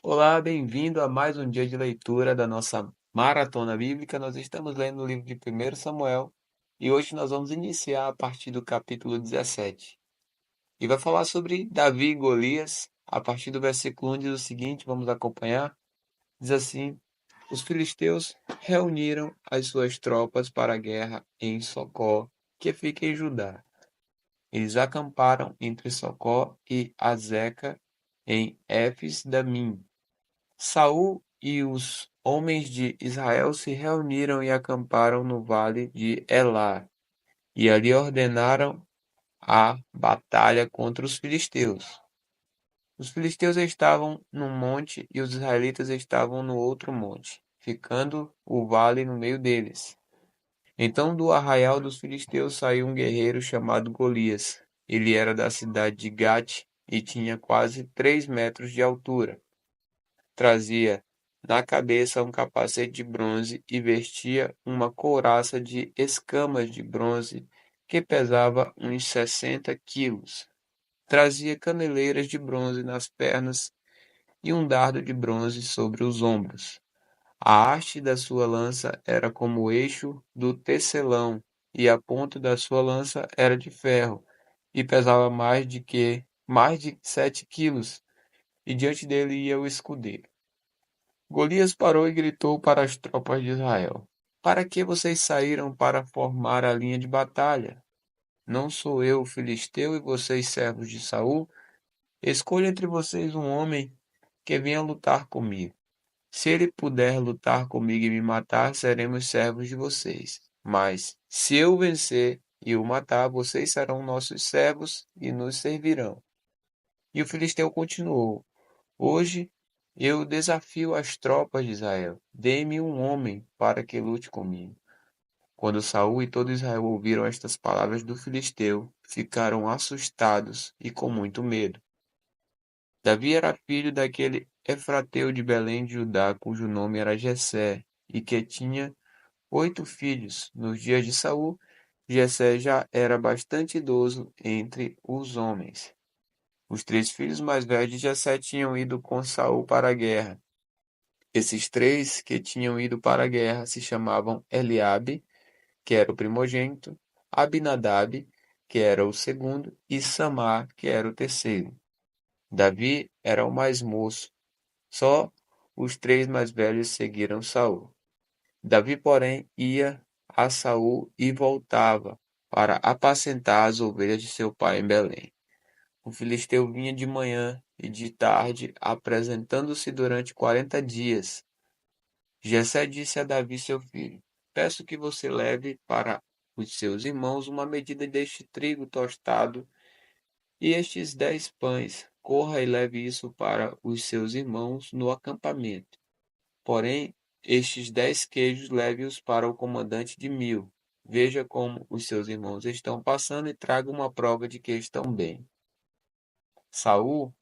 Olá, bem-vindo a mais um dia de leitura da nossa maratona bíblica. Nós estamos lendo o livro de 1 Samuel e hoje nós vamos iniciar a partir do capítulo 17. E vai falar sobre Davi e Golias. A partir do versículo 1 diz o seguinte, vamos acompanhar. Diz assim: Os filisteus reuniram as suas tropas para a guerra em Socó, que fica em Judá. Eles acamparam entre Socó e Azeca em Éfes-Damim. Saul e os homens de Israel se reuniram e acamparam no vale de Elá, e ali ordenaram a batalha contra os filisteus. Os filisteus estavam num monte e os israelitas estavam no outro monte, ficando o vale no meio deles. Então do arraial dos filisteus saiu um guerreiro chamado Golias. Ele era da cidade de Gate e tinha quase 3 metros de altura. Trazia na cabeça um capacete de bronze e vestia uma couraça de escamas de bronze que pesava uns 60 quilos. Trazia caneleiras de bronze nas pernas e um dardo de bronze sobre os ombros. A haste da sua lança era como o eixo do tecelão, e a ponta da sua lança era de ferro, e pesava mais de 7 quilos, e diante dele ia o escudeiro. Golias parou e gritou para as tropas de Israel: Para que vocês saíram para formar a linha de batalha? Não sou eu o filisteu e vocês servos de Saul? Escolha entre vocês um homem que venha lutar comigo. Se ele puder lutar comigo e me matar, seremos servos de vocês. Mas se eu vencer e o matar, vocês serão nossos servos e nos servirão. E o filisteu continuou: Hoje eu desafio as tropas de Israel. Dê-me um homem para que lute comigo. Quando Saul e todo Israel ouviram estas palavras do filisteu, ficaram assustados e com muito medo. Davi era filho daquele Efrateu de Belém de Judá, cujo nome era Jessé, e que tinha 8 filhos. Nos dias de Saul, Jessé já era bastante idoso entre os homens. Os 3 filhos mais velhos de Jessé tinham ido com Saul para a guerra. Esses 3 que tinham ido para a guerra se chamavam Eliabe, que era o primogênito, Abinadab, que era o segundo, e Samar, que era o terceiro. Davi era o mais moço. Só os 3 mais velhos seguiram Saul. Davi, porém, ia a Saul e voltava para apacentar as ovelhas de seu pai em Belém. O filisteu vinha de manhã e de tarde, apresentando-se durante 40 dias. Jessé disse a Davi seu filho: Peço que você leve para os seus irmãos uma medida deste trigo tostado e estes 10 pães. Corra e leve isso para os seus irmãos no acampamento. Porém, estes 10 queijos leve-os para o comandante de 1000. Veja como os seus irmãos estão passando e traga uma prova de que estão bem. Saul,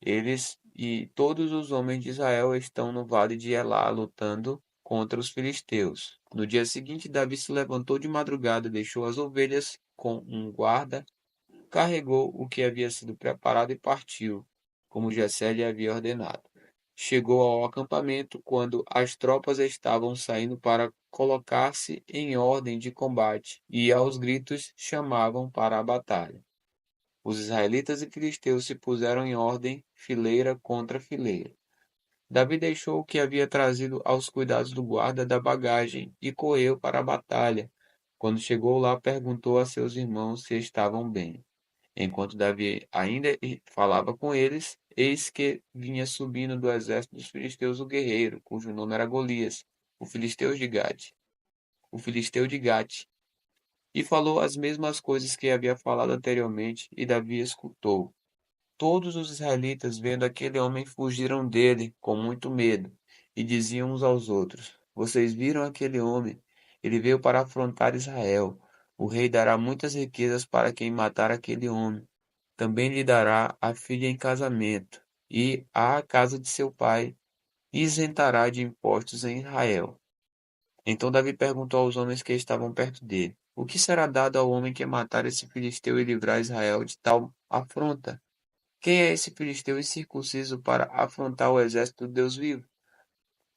eles e todos os homens de Israel estão no vale de Elá lutando contra os filisteus. No dia seguinte, Davi se levantou de madrugada, deixou as ovelhas com um guarda, carregou o que havia sido preparado e partiu, como Jessé lhe havia ordenado. Chegou ao acampamento quando as tropas estavam saindo para colocar-se em ordem de combate e aos gritos chamavam para a batalha. Os israelitas e filisteus se puseram em ordem, fileira contra fileira. Davi deixou o que havia trazido aos cuidados do guarda da bagagem e correu para a batalha. Quando chegou lá, perguntou a seus irmãos se estavam bem. Enquanto Davi ainda falava com eles, eis que vinha subindo do exército dos filisteus o guerreiro, cujo nome era Golias, o filisteu de Gade, o filisteu de Gate, e falou as mesmas coisas que havia falado anteriormente, e Davi escutou. Todos os israelitas, vendo aquele homem, fugiram dele com muito medo, e diziam uns aos outros: Vocês viram aquele homem? Ele veio para afrontar Israel. O rei dará muitas riquezas para quem matar aquele homem. Também lhe dará a filha em casamento, e à casa de seu pai isentará de impostos em Israel. Então Davi perguntou aos homens que estavam perto dele: O que será dado ao homem que matar esse filisteu e livrar Israel de tal afronta? Quem é esse filisteu incircunciso para afrontar o exército do Deus vivo?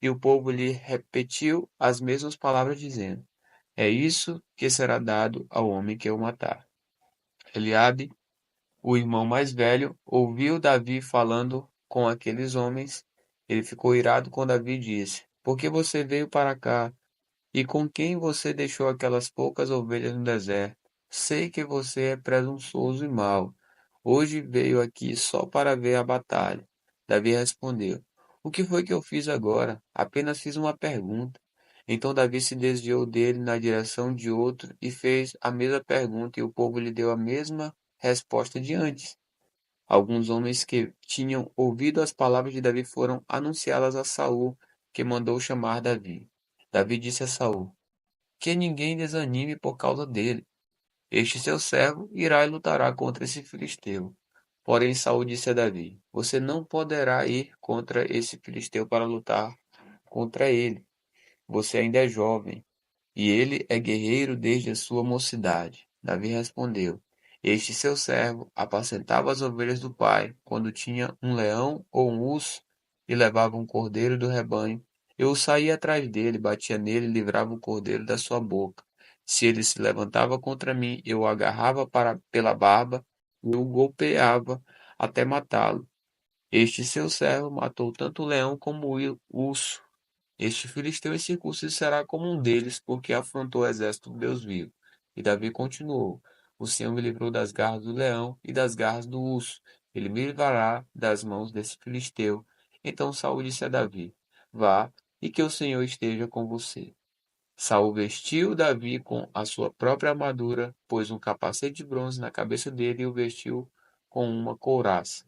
E o povo lhe repetiu as mesmas palavras, dizendo: É isso que será dado ao homem que o matar. Eliabe, o irmão mais velho, ouviu Davi falando com aqueles homens. Ele ficou irado com Davi e disse: Por que você veio para cá? E com quem você deixou aquelas poucas ovelhas no deserto? Sei que você é presunçoso e mau. Hoje veio aqui só para ver a batalha. Davi respondeu: O que foi que eu fiz agora? Apenas fiz uma pergunta. Então Davi se desviou dele na direção de outro e fez a mesma pergunta, e o povo lhe deu a mesma resposta de antes. Alguns homens que tinham ouvido as palavras de Davi foram anunciá-las a Saul, que mandou chamar Davi. Davi disse a Saul: Que ninguém desanime por causa dele. Este seu servo irá e lutará contra esse filisteu. Porém, Saul disse a Davi: Você não poderá ir contra esse filisteu para lutar contra ele. Você ainda é jovem, e ele é guerreiro desde a sua mocidade. Davi respondeu: Este seu servo apacentava as ovelhas do pai, quando tinha um leão ou um urso, e levava um cordeiro do rebanho. Eu saía atrás dele, batia nele e livrava o cordeiro da sua boca. Se ele se levantava contra mim, eu o agarrava pela barba e o golpeava até matá-lo. Este seu servo matou tanto o leão como o urso. Este filisteu incircunciso será como um deles, porque afrontou o exército do Deus vivo. E Davi continuou: O Senhor me livrou das garras do leão e das garras do urso. Ele me livrará das mãos desse filisteu. Então Saul disse a Davi: Vá, e que o Senhor esteja com você. Saul vestiu Davi com a sua própria armadura, pôs um capacete de bronze na cabeça dele e o vestiu com uma couraça.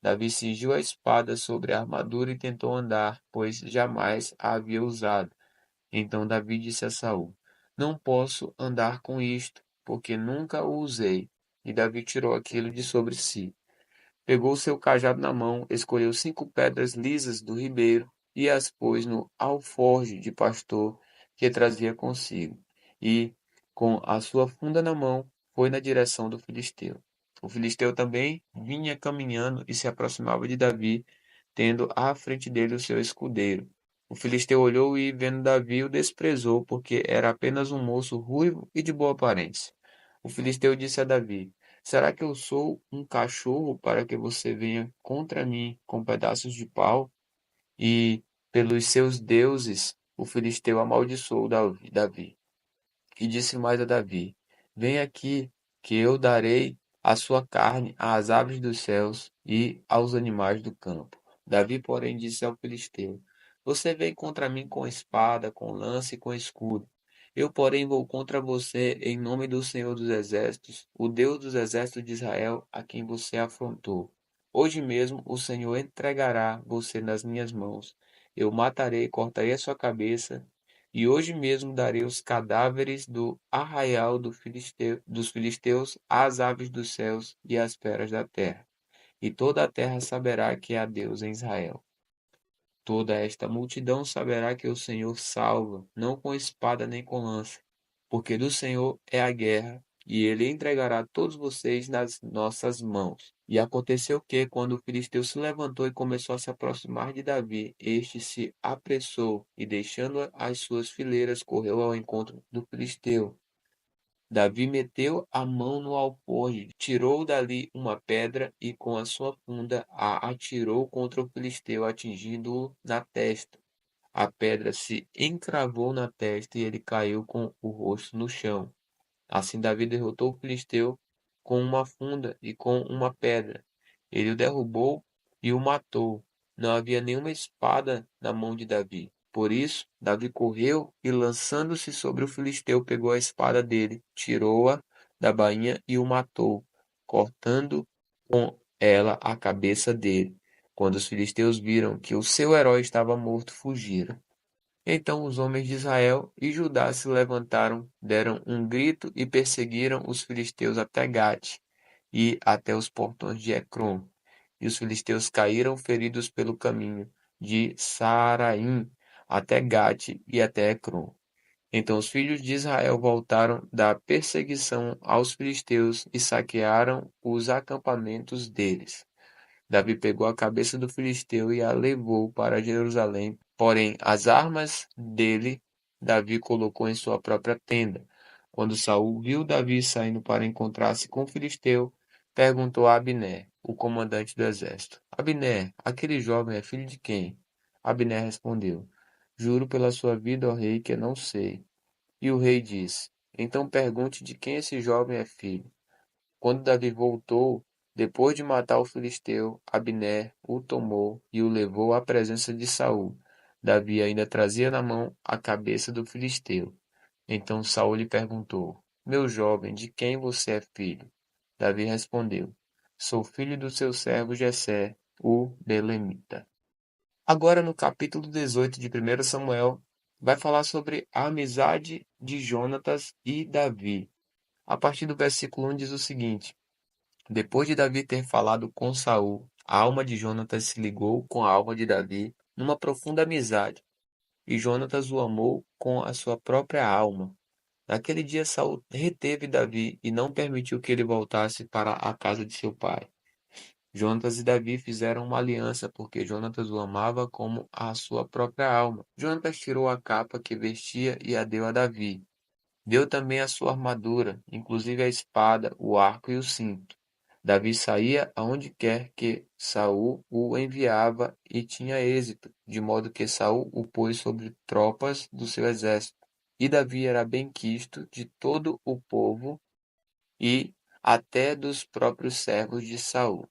Davi cingiu a espada sobre a armadura e tentou andar, pois jamais a havia usado. Então Davi disse a Saul: Não posso andar com isto, porque nunca o usei. E Davi tirou aquilo de sobre si. Pegou seu cajado na mão, escolheu 5 pedras lisas do ribeiro e as pôs no alforje de pastor que trazia consigo. E, com a sua funda na mão, foi na direção do filisteu. O filisteu também vinha caminhando e se aproximava de Davi, tendo à frente dele o seu escudeiro. O filisteu olhou e, vendo Davi, o desprezou, porque era apenas um moço ruivo e de boa aparência. O filisteu disse a Davi: Será que eu sou um cachorro para que você venha contra mim com pedaços de pau? E, pelos seus deuses, o filisteu amaldiçoou Davi. E disse mais a Davi: Vem aqui, que eu darei a sua carne às aves dos céus e aos animais do campo. Davi, porém, disse ao filisteu: Você vem contra mim com espada, com lança e com escudo. Eu, porém, vou contra você em nome do Senhor dos Exércitos, o Deus dos exércitos de Israel, a quem você afrontou. Hoje mesmo o Senhor entregará você nas minhas mãos. Eu matarei, cortarei a sua cabeça e hoje mesmo darei os cadáveres do arraial dos filisteus às aves dos céus e às feras da terra. E toda a terra saberá que há Deus em Israel. Toda esta multidão saberá que o Senhor salva, não com espada nem com lança, porque do Senhor é a guerra, e ele entregará todos vocês nas nossas mãos. E aconteceu que, quando o filisteu se levantou e começou a se aproximar de Davi, este se apressou e, deixando as suas fileiras, correu ao encontro do filisteu. Davi meteu a mão no alforje, tirou dali uma pedra e com a sua funda a atirou contra o filisteu, atingindo-o na testa. A pedra se encravou na testa e ele caiu com o rosto no chão. Assim Davi derrotou o filisteu com uma funda e com uma pedra. Ele o derrubou e o matou. Não havia nenhuma espada na mão de Davi. Por isso, Davi correu e, lançando-se sobre o filisteu, pegou a espada dele, tirou-a da bainha e o matou, cortando com ela a cabeça dele. Quando os filisteus viram que o seu herói estava morto, fugiram. Então os homens de Israel e Judá se levantaram, deram um grito e perseguiram os filisteus até Gate e até os portões de Ecrom. E os filisteus caíram feridos pelo caminho de Saaraim até Gate e até Ecrom. Então os filhos de Israel voltaram da perseguição aos filisteus e saquearam os acampamentos deles. Davi pegou a cabeça do filisteu e a levou para Jerusalém. Porém, as armas dele, Davi colocou em sua própria tenda. Quando Saul viu Davi saindo para encontrar-se com o filisteu, perguntou a Abner, o comandante do exército: Abner, aquele jovem é filho de quem? Abner respondeu: Juro pela sua vida, ó rei, que não sei. E o rei disse: Então pergunte de quem esse jovem é filho. Quando Davi voltou, depois de matar o filisteu, Abner o tomou e o levou à presença de Saul. Davi ainda trazia na mão a cabeça do filisteu. Então Saul lhe perguntou: Meu jovem, de quem você é filho? Davi respondeu: Sou filho do seu servo Jessé, o belemita. Agora no capítulo 18 de 1 Samuel, vai falar sobre a amizade de Jonatas e Davi. A partir do versículo 1 diz o seguinte: Depois de Davi ter falado com Saul, a alma de Jonatas se ligou com a alma de Davi numa profunda amizade, e Jonatas o amou com a sua própria alma. Naquele dia Saul reteve Davi e não permitiu que ele voltasse para a casa de seu pai. Jonatas e Davi fizeram uma aliança porque Jonatas o amava como a sua própria alma. Jonatas tirou a capa que vestia e a deu a Davi. Deu também a sua armadura, inclusive a espada, o arco e o cinto. Davi saía aonde quer que Saul o enviava e tinha êxito, de modo que Saul o pôs sobre tropas do seu exército. E Davi era benquisto de todo o povo e até dos próprios servos de Saul.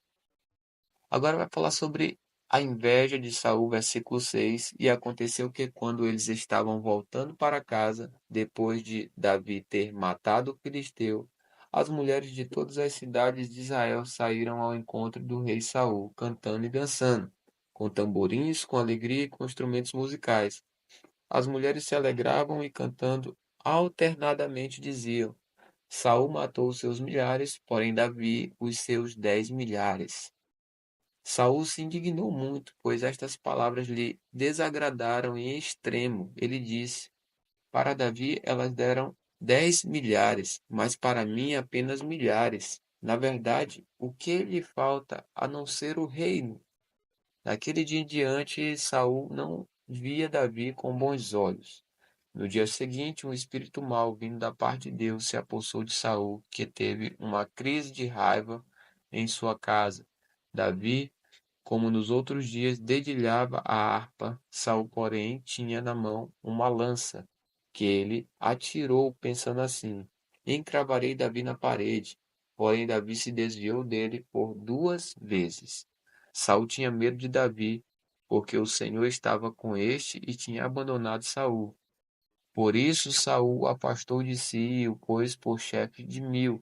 Agora vai falar sobre a inveja de Saul, versículo 6. E aconteceu que quando eles estavam voltando para casa, depois de Davi ter matado o filisteu, as mulheres de todas as cidades de Israel saíram ao encontro do rei Saul, cantando e dançando, com tamborins, com alegria e com instrumentos musicais. As mulheres se alegravam e cantando alternadamente diziam: Saul matou os seus milhares, porém Davi os seus 10 milhares. Saul se indignou muito, pois estas palavras lhe desagradaram em extremo. Ele disse: Para Davi elas deram 10 milhares, mas para mim apenas milhares. Na verdade, o que lhe falta a não ser o reino? Daquele dia em diante, Saul não via Davi com bons olhos. No dia seguinte, um espírito mau vindo da parte de Deus se apossou de Saul, que teve uma crise de raiva em sua casa. Davi, como nos outros dias, dedilhava a harpa. Saul, porém, tinha na mão uma lança, que ele atirou, pensando assim: Encravarei Davi na parede. Porém, Davi se desviou dele por 2 vezes. Saul tinha medo de Davi, porque o Senhor estava com este e tinha abandonado Saul. Por isso Saul o afastou de si e o pôs por chefe de 1000.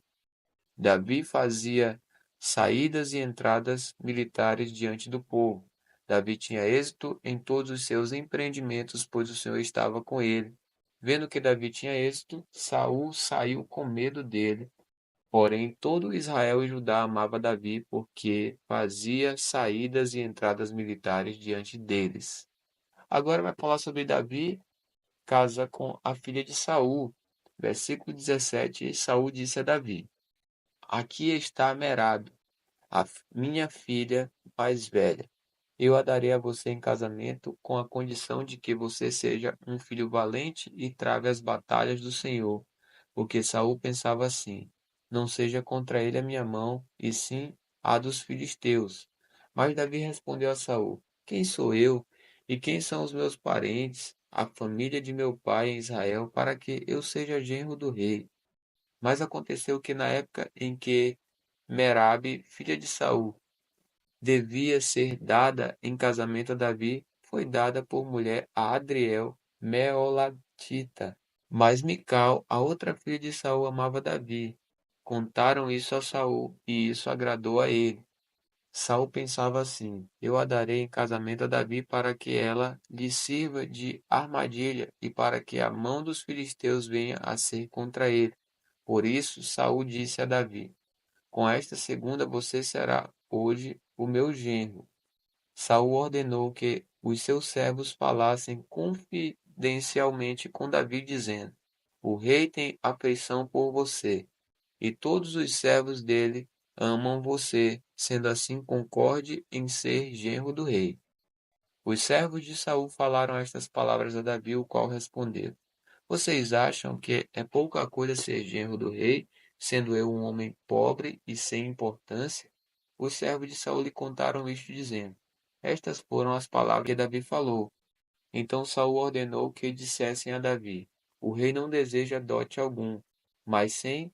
Davi fazia saídas e entradas militares diante do povo. Davi tinha êxito em todos os seus empreendimentos, pois o Senhor estava com ele. Vendo que Davi tinha êxito, Saul saiu com medo dele. Porém, todo Israel e Judá amava Davi, porque fazia saídas e entradas militares diante deles. Agora vai falar sobre Davi casa com a filha de Saul. Versículo 17, Saul disse a Davi: Aqui está Merabe, minha filha mais velha. Eu a darei a você em casamento com a condição de que você seja um filho valente e traga as batalhas do Senhor. Porque Saul pensava assim: Não seja contra ele a minha mão, e sim a dos filisteus. Mas Davi respondeu a Saul: Quem sou eu? E quem são os meus parentes, a família de meu pai em Israel, para que eu seja genro do rei? Mas aconteceu que na época em que Merabe, filha de Saul, devia ser dada em casamento a Davi, foi dada por mulher a Adriel, Meolatita. Mas Mical, a outra filha de Saul, amava Davi. Contaram isso a Saul, e isso agradou a ele. Saul pensava assim: Eu a darei em casamento a Davi para que ela lhe sirva de armadilha e para que a mão dos filisteus venha a ser contra ele. Por isso Saul disse a Davi: Com esta segunda você será hoje o meu genro. Saul ordenou que os seus servos falassem confidencialmente com Davi, dizendo: O rei tem afeição por você, e todos os servos dele amam você sendo assim concorde em ser genro do rei. Os servos de Saul falaram estas palavras a Davi, o qual respondeu: Vocês acham que é pouca coisa ser genro do rei, sendo eu um homem pobre e sem importância? Os servos de Saul lhe contaram isto, dizendo: Estas foram as palavras que Davi falou. Então Saul ordenou que dissessem a Davi: O rei não deseja dote algum, mas 100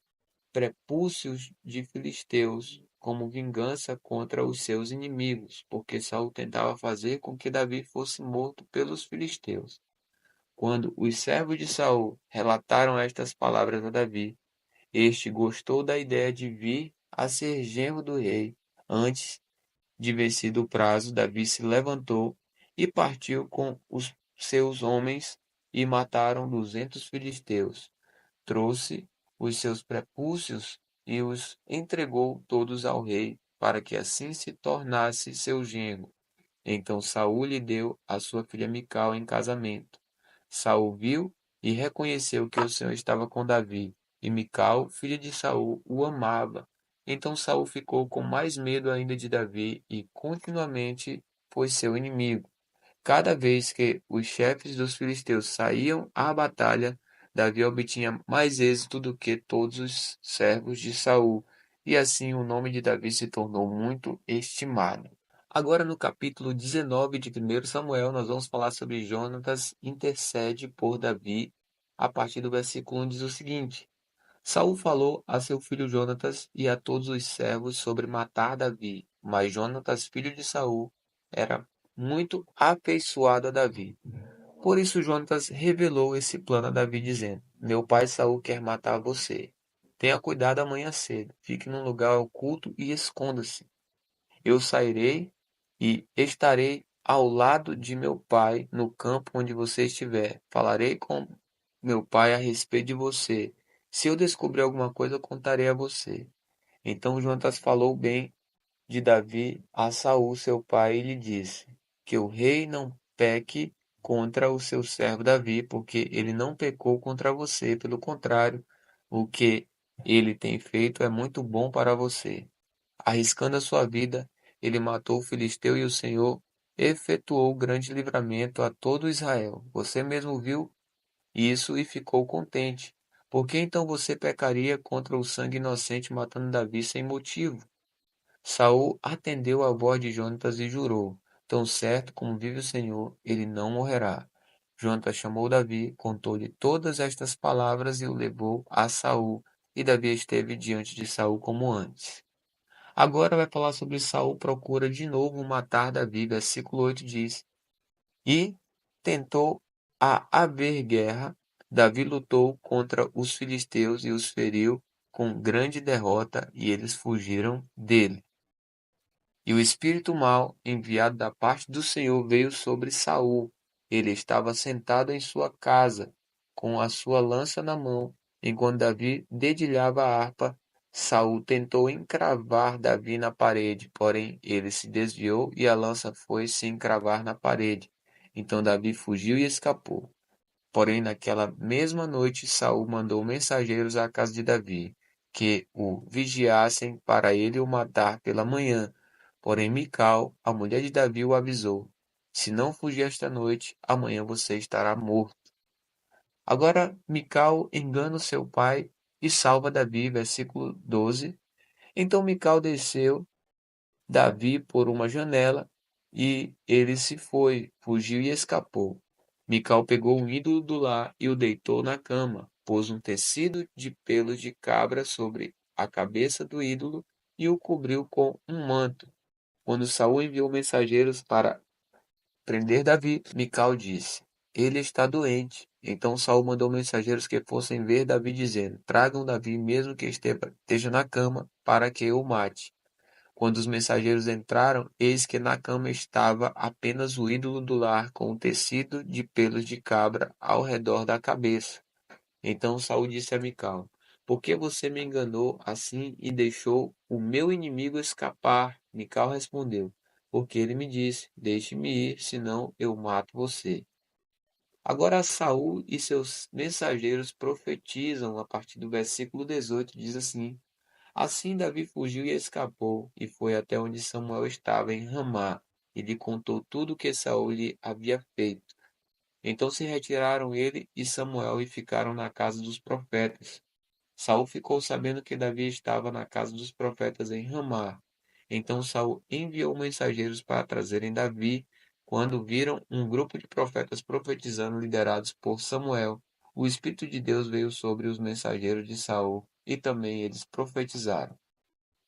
prepúcios de filisteus como vingança contra os seus inimigos, porque Saul tentava fazer com que Davi fosse morto pelos filisteus. Quando os servos de Saul relataram estas palavras a Davi, este gostou da ideia de vir a ser genro do rei. Antes de vencido o prazo, Davi se levantou e partiu com os seus homens e mataram 200 filisteus. Trouxe os seus prepúcios e os entregou todos ao rei, para que assim se tornasse seu genro. Então Saul lhe deu a sua filha Mical em casamento. Saul viu e reconheceu que o Senhor estava com Davi, e Mical, filha de Saul, o amava. Então Saul ficou com mais medo ainda de Davi e continuamente foi seu inimigo. Cada vez que os chefes dos filisteus saíam à batalha, Davi obtinha mais êxito do que todos os servos de Saul, e assim o nome de Davi se tornou muito estimado. Agora, no capítulo 19 de 1 Samuel, nós vamos falar sobre Jonatas intercede por Davi. A partir do versículo 1 diz o seguinte: Saul falou a seu filho Jonatas e a todos os servos sobre matar Davi, mas Jonatas, filho de Saul, era muito afeiçoado a Davi. Por isso Jonatas revelou esse plano a Davi, dizendo: Meu pai Saul quer matar você. Tenha cuidado amanhã cedo. Fique num lugar oculto e esconda-se. Eu sairei e estarei ao lado de meu pai no campo onde você estiver. Falarei com meu pai a respeito de você. Se eu descobrir alguma coisa, eu contarei a você. Então Jonatas falou bem de Davi a Saul, seu pai, e lhe disse: Que o rei não peque contra o seu servo Davi, porque ele não pecou contra você. Pelo contrário, o que ele tem feito é muito bom para você. Arriscando a sua vida, ele matou o filisteu e o Senhor efetuou grande livramento a todo Israel. Você mesmo viu isso e ficou contente. Por que então você pecaria contra o sangue inocente matando Davi sem motivo? Saul atendeu à voz de Jonatas e jurou: Tão certo como vive o Senhor, ele não morrerá. Jonatas chamou Davi, contou-lhe todas estas palavras e o levou a Saul, e Davi esteve diante de Saul como antes. Agora vai falar sobre Saul procura de novo matar Davi. Versículo 8 diz: E tentou a haver guerra. Davi lutou contra os filisteus e os feriu com grande derrota, e eles fugiram dele. E o espírito mau, enviado da parte do Senhor, veio sobre Saul. Ele estava sentado em sua casa, com a sua lança na mão, enquanto Davi dedilhava a harpa. Saul tentou encravar Davi na parede, porém ele se desviou e a lança foi se encravar na parede. Então Davi fugiu e escapou. Porém, naquela mesma noite, Saul mandou mensageiros à casa de Davi, que o vigiassem para ele o matar pela manhã. Porém, Mical, a mulher de Davi, o avisou: Se não fugir esta noite, amanhã você estará morto. Agora, Mical engana o seu pai e salva Davi. Versículo 12. Então Mical desceu Davi por uma janela, e ele se foi, fugiu e escapou. Mical pegou um ídolo do lar e o deitou na cama, pôs um tecido de pelos de cabra sobre a cabeça do ídolo e o cobriu com um manto. Quando Saul enviou mensageiros para prender Davi, Mical disse: Ele está doente. Então Saul mandou mensageiros que fossem ver Davi, dizendo: Tragam Davi, mesmo que esteja na cama, para que eu o mate. Quando os mensageiros entraram, eis que na cama estava apenas o ídolo do lar com um tecido de pelos de cabra ao redor da cabeça. Então Saul disse a Mical: Por que você me enganou assim e deixou o meu inimigo escapar? Mical respondeu: Porque ele me disse: Deixe-me ir, senão eu mato você. Agora Saul e seus mensageiros profetizam a partir do versículo 18, diz assim: Assim Davi fugiu e escapou, e foi até onde Samuel estava em Ramá, e lhe contou tudo o que Saul lhe havia feito. Então se retiraram ele e Samuel e ficaram na casa dos profetas. Saul ficou sabendo que Davi estava na casa dos profetas em Ramá. Então Saul enviou mensageiros para trazerem Davi. Quando viram um grupo de profetas profetizando liderados por Samuel, o Espírito de Deus veio sobre os mensageiros de Saul e também eles profetizaram.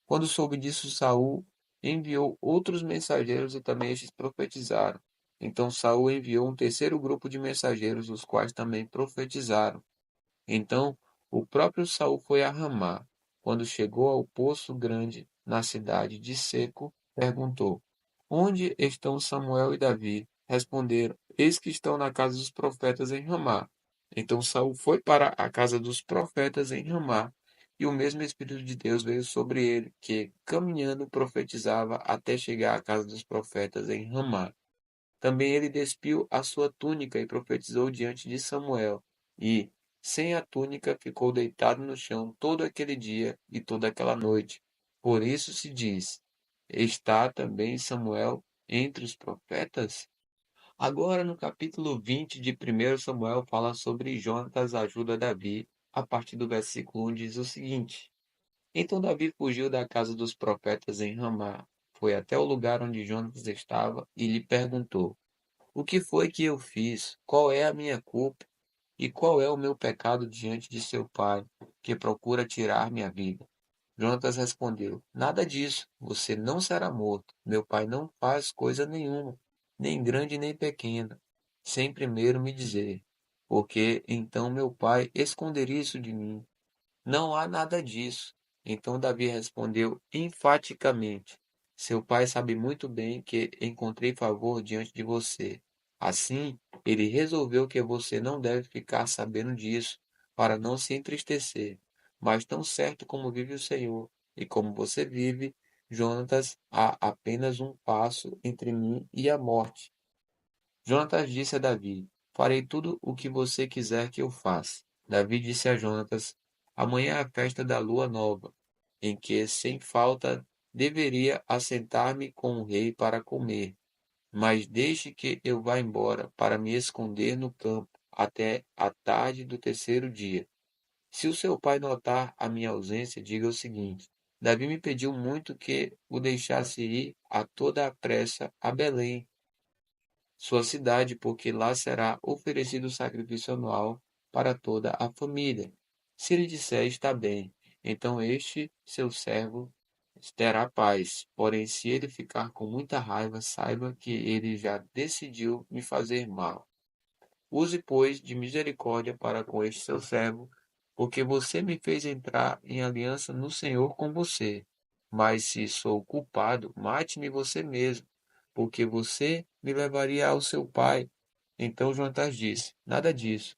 Quando soube disso, Saul enviou outros mensageiros e também estes profetizaram. Então Saul enviou um terceiro grupo de mensageiros, os quais também profetizaram. Então o próprio Saul foi a Ramá. Quando chegou ao poço grande na cidade de Seco, perguntou: Onde estão Samuel e Davi? Responderam: Eis que estão na casa dos profetas em Ramá. Então Saul foi para a casa dos profetas em Ramá, e o mesmo Espírito de Deus veio sobre ele, que, caminhando, profetizava até chegar à casa dos profetas em Ramá. Também ele despiu a sua túnica e profetizou diante de Samuel. E, sem a túnica, ficou deitado no chão todo aquele dia e toda aquela noite. Por isso se diz: Está também Samuel entre os profetas? Agora, no capítulo 20 de 1 Samuel, fala sobre Jonatas ajuda Davi. A partir do versículo 1 diz o seguinte: Então Davi fugiu da casa dos profetas em Ramá, foi até o lugar onde Jonatas estava e lhe perguntou: O que foi que eu fiz? Qual é a minha culpa? E qual é o meu pecado diante de seu pai, que procura tirar minha vida? Jonatas respondeu: Nada disso, você não será morto. Meu pai não faz coisa nenhuma, nem grande nem pequena, sem primeiro me dizer. Porque então meu pai esconderia isso de mim. Não há nada disso. Então Davi respondeu enfaticamente: Seu pai sabe muito bem que encontrei favor diante de você. Assim, ele resolveu que você não deve ficar sabendo disso, para não se entristecer. Mas tão certo como vive o Senhor e como você vive, Jonatas, há apenas um passo entre mim e a morte. Jonatas disse a Davi: Farei tudo o que você quiser que eu faça. Davi disse a Jonatas: Amanhã é a festa da lua nova, em que, sem falta, deveria assentar-me com o rei para comer. Mas deixe que eu vá embora para me esconder no campo até a tarde do terceiro dia. Se o seu pai notar a minha ausência, diga o seguinte: Davi me pediu muito que o deixasse ir a toda a pressa a Belém, sua cidade, porque lá será oferecido sacrifício anual para toda a família. Se ele disser está bem, então este seu servo terá paz. Porém, se ele ficar com muita raiva, saiba que ele já decidiu me fazer mal. Use, pois, de misericórdia para com este seu servo, porque você me fez entrar em aliança no Senhor com você. Mas se sou culpado, mate-me você mesmo, porque você me levaria ao seu pai. Então Jonatas disse: Nada disso.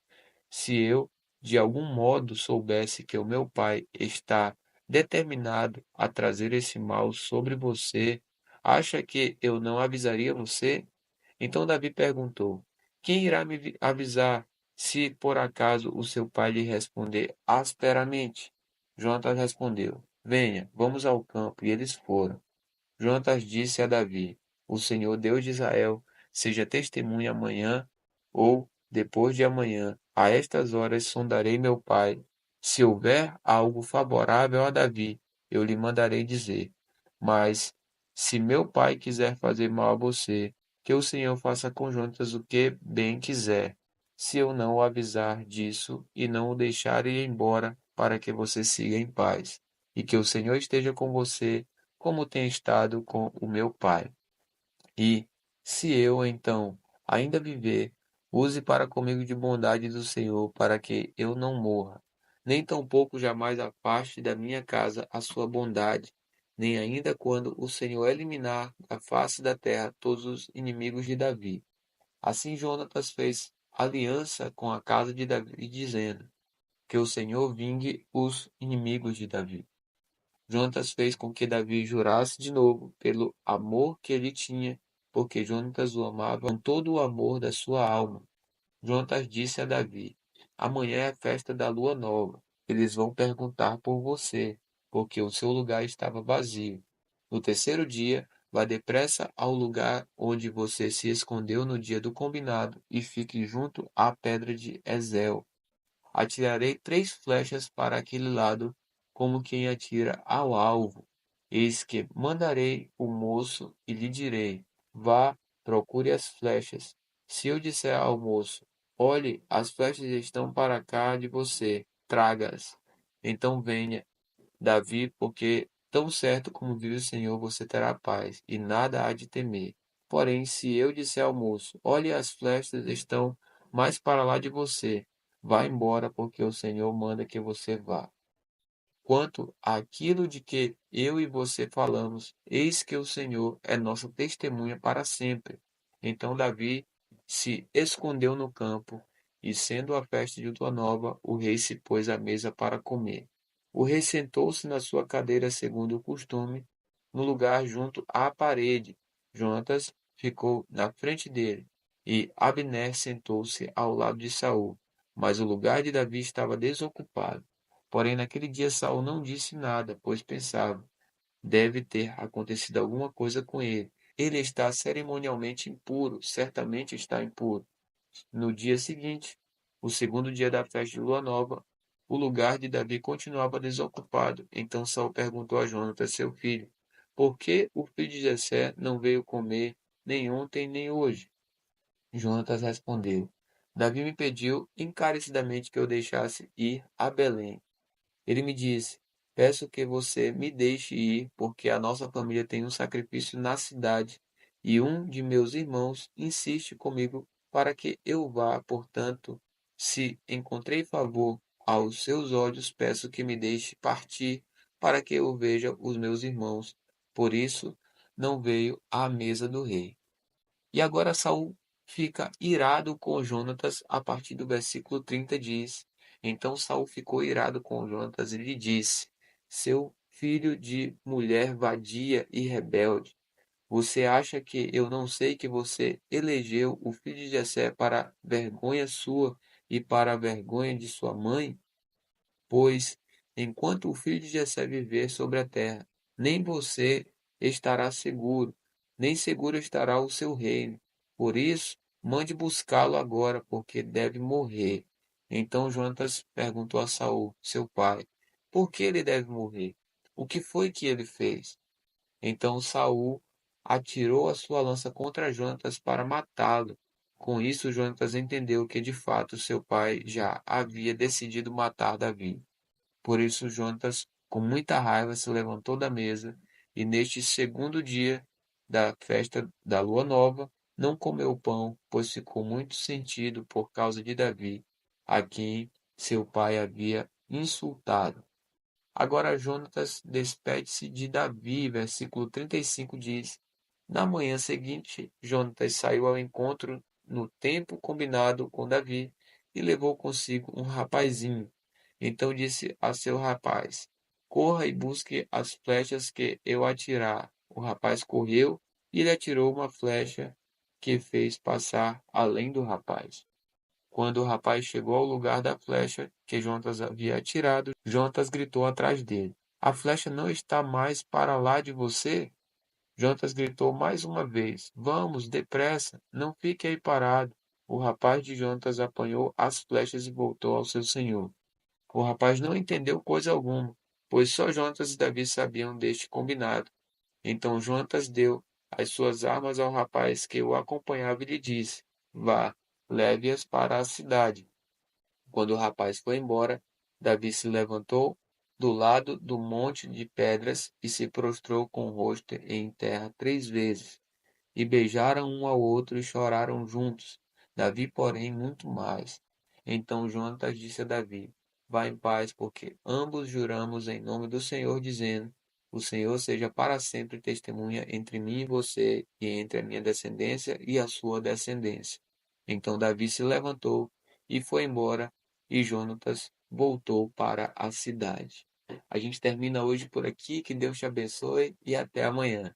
Se eu, de algum modo, soubesse que o meu pai está determinado a trazer esse mal sobre você, acha que eu não avisaria você? Então Davi perguntou: Quem irá me avisar se por acaso o seu pai lhe responder asperamente? Jonatas respondeu: Venha, vamos ao campo. E eles foram. Jonatas disse a Davi: O Senhor Deus de Israel seja testemunha amanhã ou depois de amanhã. A estas horas sondarei meu pai. Se houver algo favorável a Davi, eu lhe mandarei dizer. Mas se meu pai quiser fazer mal a você, que o Senhor faça com Jonatas o que bem quiser. Se eu não o avisar disso e não o deixar ir embora, para que você siga em paz. E que o Senhor esteja com você como tem estado com o meu pai. E, se eu, então, ainda viver, use para comigo de bondade do Senhor, para que eu não morra, nem tampouco jamais afaste da minha casa a sua bondade, nem ainda quando o Senhor eliminar da face da terra todos os inimigos de Davi. Assim Jonatas fez aliança com a casa de Davi, dizendo: Que o Senhor vingue os inimigos de Davi. Jonatas fez com que Davi jurasse de novo pelo amor que ele tinha, porque Jonatas o amava com todo o amor da sua alma. Jonatas disse a Davi: Amanhã é a festa da lua nova. Eles vão perguntar por você. porque o seu lugar estava vazio. No terceiro dia, vá depressa ao lugar onde você se escondeu no dia do combinado e fique junto à pedra de Ezel. Atirarei 3 flechas para aquele lado, como quem atira ao alvo. Eis que mandarei o moço e lhe direi: vá, procure as flechas. Se eu disser ao moço: olhe, as flechas estão para cá de você, traga-as. Então venha, Davi, porque tão certo como vive o Senhor, você terá paz, e nada há de temer. Porém, se eu disser ao moço: olhe, as flechas estão mais para lá de você, vá embora, porque o Senhor manda que você vá. Quanto àquilo de que eu e você falamos, eis que o Senhor é nossa testemunha para sempre. Então Davi se escondeu no campo, e sendo a festa de lua nova, o rei se pôs à mesa para comer. O rei sentou-se na sua cadeira segundo o costume, no lugar junto à parede. Jonatas ficou na frente dele, e Abner sentou-se ao lado de Saul, mas o lugar de Davi estava desocupado. Porém, naquele dia Saul não disse nada, pois pensava: deve ter acontecido alguma coisa com ele. Ele está cerimonialmente impuro, certamente está impuro. No dia seguinte, o segundo dia da festa de lua nova, o lugar de Davi continuava desocupado. Então Saul perguntou a Jonatas, seu filho: por que o filho de Jessé não veio comer nem ontem nem hoje? Jonatas respondeu: Davi me pediu encarecidamente que eu deixasse ir a Belém. Ele me disse: peço que você me deixe ir, porque a nossa família tem um sacrifício na cidade, e um de meus irmãos insiste comigo para que eu vá. Portanto, se encontrei favor aos seus olhos, peço que me deixe partir, para que eu veja os meus irmãos. Por isso, não veio à mesa do rei. E agora Saul fica irado com Jonatas, a partir do versículo 30 diz: então Saul ficou irado com Jonatas e lhe disse: seu filho de mulher vadia e rebelde, você acha que eu não sei que você elegeu o filho de Jessé para vergonha sua e para a vergonha de sua mãe? Pois, enquanto o filho de Jessé viver sobre a terra, nem você estará seguro, nem seguro estará o seu reino. Por isso, mande buscá-lo agora, porque deve morrer. Então Jonatas perguntou a Saul, seu pai: por que ele deve morrer? O que foi que ele fez? Então Saul atirou a sua lança contra Jonatas para matá-lo. Com isso, Jonatas entendeu que de fato seu pai já havia decidido matar Davi. Por isso Jonatas, com muita raiva, se levantou da mesa e neste segundo dia da festa da lua nova não comeu pão, pois ficou muito sentido por causa de Davi, a quem seu pai havia insultado. Agora Jonatas despede-se de Davi, versículo 35 diz: na manhã seguinte, Jonatas saiu ao encontro no tempo combinado com Davi e levou consigo um rapazinho. Então disse a seu rapaz: corra e busque as flechas que eu atirar. O rapaz correu e lhe atirou uma flecha que fez passar além do rapaz. Quando o rapaz chegou ao lugar da flecha que Jonatas havia atirado, Jonatas gritou atrás dele: a flecha não está mais para lá de você? Jonatas gritou mais uma vez: vamos, depressa, não fique aí parado. O rapaz de Jonatas apanhou as flechas e voltou ao seu senhor. O rapaz não entendeu coisa alguma, pois só Jonatas e Davi sabiam deste combinado. Então Jonatas deu as suas armas ao rapaz que o acompanhava e lhe disse: vá, leve-as para a cidade. Quando o rapaz foi embora, Davi se levantou do lado do monte de pedras e se prostrou com o rosto em terra 3 vezes. E beijaram um ao outro e choraram juntos. Davi, porém, muito mais. Então Jonatas disse a Davi: vá em paz, porque ambos juramos em nome do Senhor, dizendo: o Senhor seja para sempre testemunha entre mim e você, e entre a minha descendência e a sua descendência. Então Davi se levantou e foi embora, e Jonatas voltou para a cidade. A gente termina hoje por aqui. Que Deus te abençoe e até amanhã.